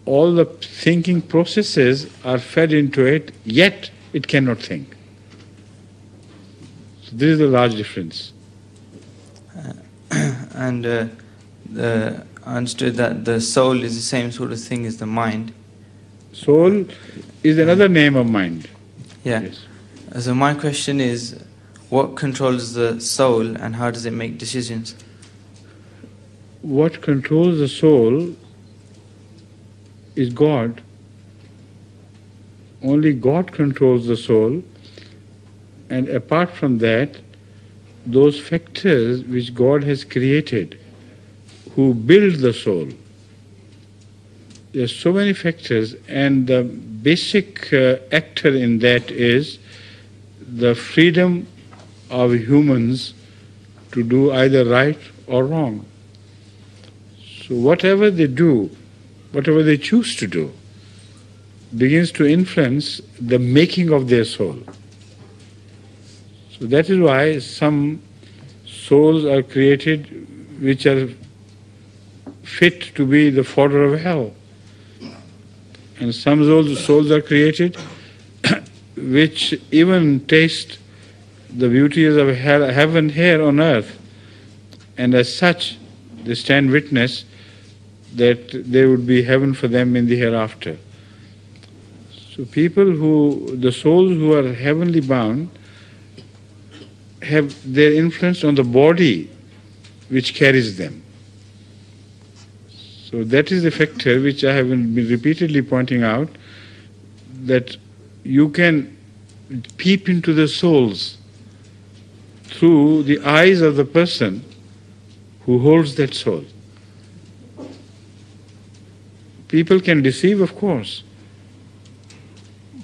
all the thinking processes are fed into it, yet it cannot think. So this is the large difference. And I understood that the soul is the same sort of thing as the mind. Soul is another name of mind. Yeah. Yes. So my question is, what controls the soul and how does it make decisions? What controls the soul is God. Only God controls the soul, and apart from that, those factors which God has created, who build the soul. There are so many factors, and the basic actor in that is the freedom of humans to do either right or wrong. So whatever they do, whatever they choose to do, begins to influence the making of their soul. So that is why some souls are created which are fit to be the fodder of hell. And some souls are created which even taste the beauties of heaven here on earth. And as such, they stand witness that there would be heaven for them in the hereafter. So the souls who are heavenly bound, have their influence on the body which carries them. So that is the factor which I have been repeatedly pointing out, that you can peep into the souls through the eyes of the person who holds that soul. People can deceive, of course,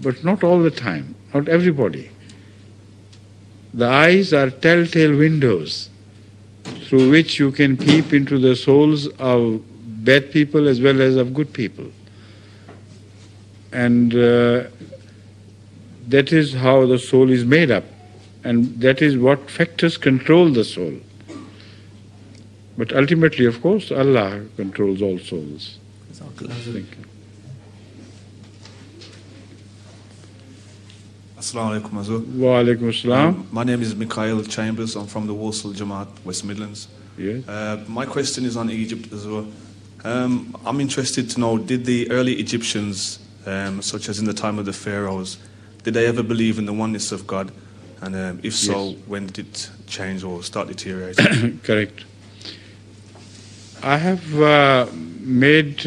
but not all the time, not everybody. The eyes are telltale windows through which you can peep into the souls of bad people as well as of good people. And that is how the soul is made up, and that is what factors control the soul. But ultimately, of course, Allah controls all souls. Thank you. Assalamu alaikum, Azur. Wa alaikum assalam. My name is Mikhail Chambers. I'm from the Warsaw Jamaat, West Midlands. Yes. My question is on Egypt as well. I'm interested to know, did the early Egyptians, such as in the time of the pharaohs, did they ever believe in the oneness of God? And if so, Yes. when did it change or start deteriorating? Correct. I have made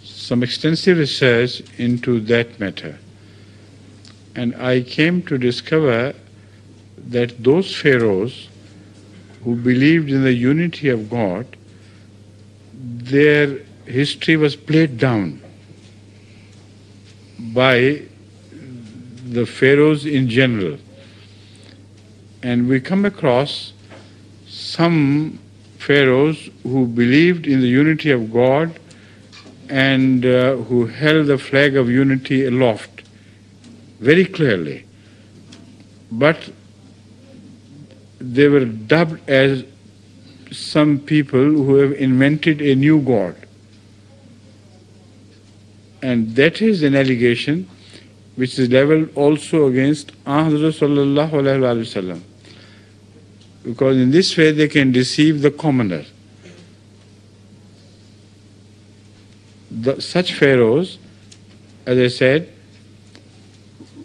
some extensive research into that matter. And I came to discover that those pharaohs who believed in the unity of God, their history was played down by the pharaohs in general. And we come across some pharaohs who believed in the unity of God and who held the flag of unity aloft very clearly. But they were dubbed as some people who have invented a new God. And that is an allegation which is leveled also against Hadhrat sallallahu alaihi wasallam. Because in this way they can deceive the commoner. Such pharaohs, as I said,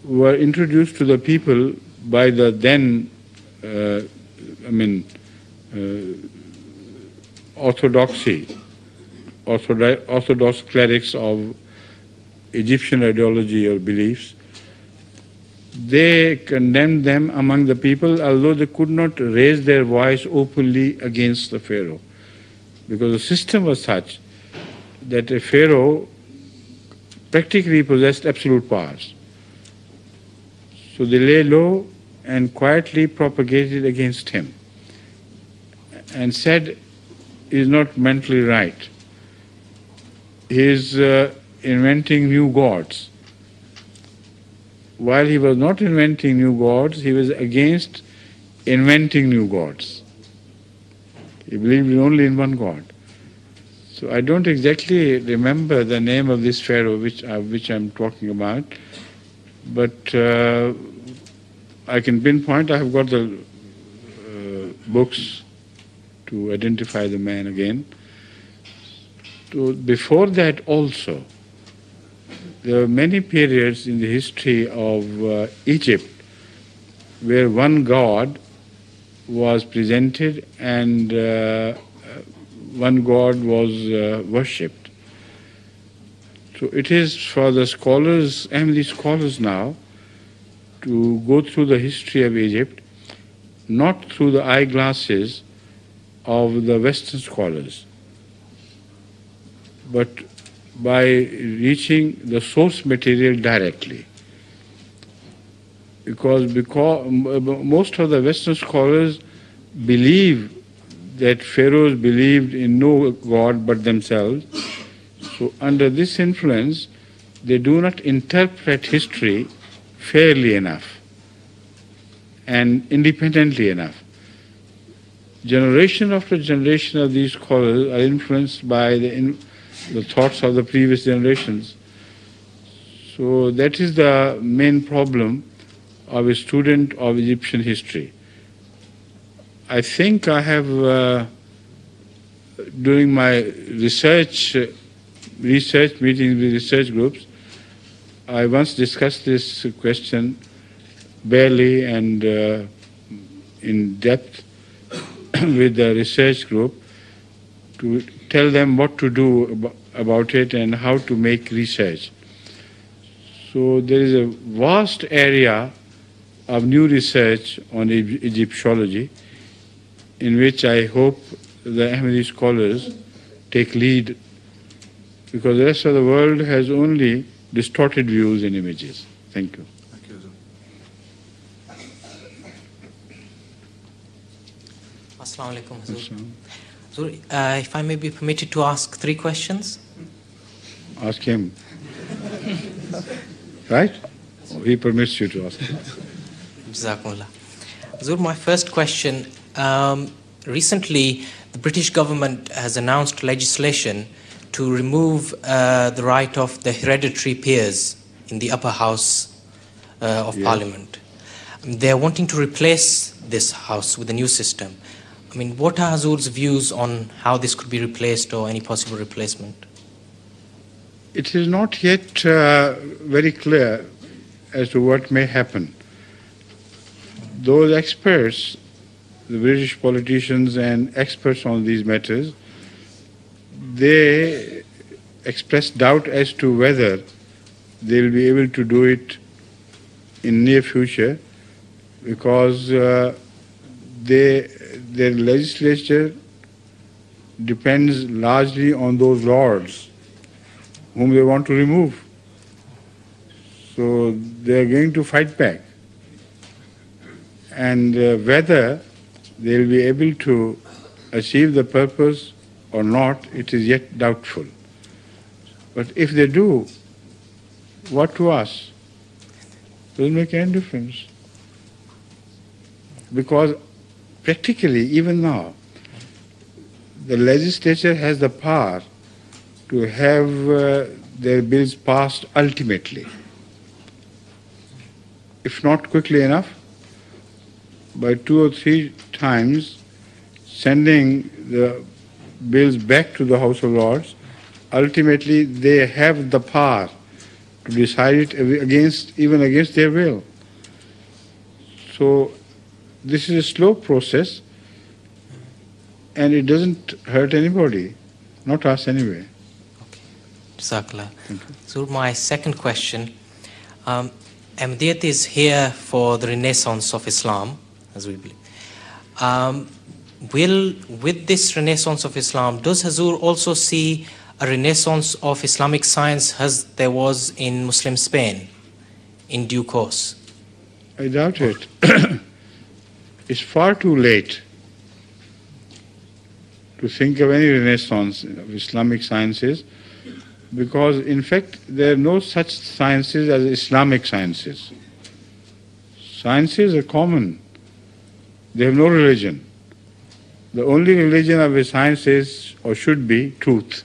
were introduced to the people by the then, orthodox clerics of Egyptian ideology or beliefs. They condemned them among the people, although they could not raise their voice openly against the pharaoh, because the system was such that a pharaoh practically possessed absolute powers. So they lay low and quietly propagated against him and said he is not mentally right. He is inventing new gods. While he was not inventing new gods, he was against inventing new gods. He believed only in one God. So I don't exactly remember the name of this pharaoh which I'm talking about, but I can pinpoint. I have got the books to identify the man again. So before that also, there are many periods in the history of Egypt where one god was presented and one god was worshipped. So it is for the scholars, Ahmadi scholars now, to go through the history of Egypt, not through the eyeglasses of the Western scholars, but by reaching the source material directly. Because most of the Western scholars believe that pharaohs believed in no god but themselves. So under this influence, they do not interpret history fairly enough and independently enough. Generation after generation of these scholars are influenced by the thoughts of the previous generations. So that is the main problem of a student of Egyptian history. I think I have, during my research meetings with research groups, I once discussed this question barely and in depth with the research group to tell them what to do about it and how to make research. So there is a vast area of new research on Egyptology in which I hope the Ahmadi scholars take lead, because the rest of the world has only distorted views and images. Thank you. Thank you. Assalamu alaikum, Hazur. Hazur, if I may be permitted to ask 3 questions? Ask him. Right? Oh, he permits you to ask him. Jazakumullah. Hazur, my first question. Recently, the British government has announced legislation to remove the right of the hereditary peers in the upper house of Parliament. They are wanting to replace this house with a new system. I mean, what are Hazur's views on how this could be replaced or any possible replacement? It is not yet very clear as to what may happen. Those experts, the British politicians and experts on these matters, they express doubt as to whether they will be able to do it in near future, because their legislature depends largely on those lords whom they want to remove. So they are going to fight back. And whether they will be able to achieve the purpose or not, it is yet doubtful. But if they do, what to us? Doesn't make any difference. Because practically, even now, the legislature has the power to have their bills passed ultimately. If not quickly enough, by 2 or 3 times sending the bills back to the House of Lords, ultimately they have the power to decide it even against their will. So this is a slow process, and it doesn't hurt anybody, not us anyway. Okay. Jazakallah. So my second question, Ahmadiyyat is here for the renaissance of Islam, as we believe. With this renaissance of Islam, does Hazur also see a renaissance of Islamic science as there was in Muslim Spain in due course? I doubt it. It's far too late to think of any renaissance of Islamic sciences, because in fact there are no such sciences as Islamic sciences. Sciences are common. They have no religion. The only religion of a science is, or should be, truth.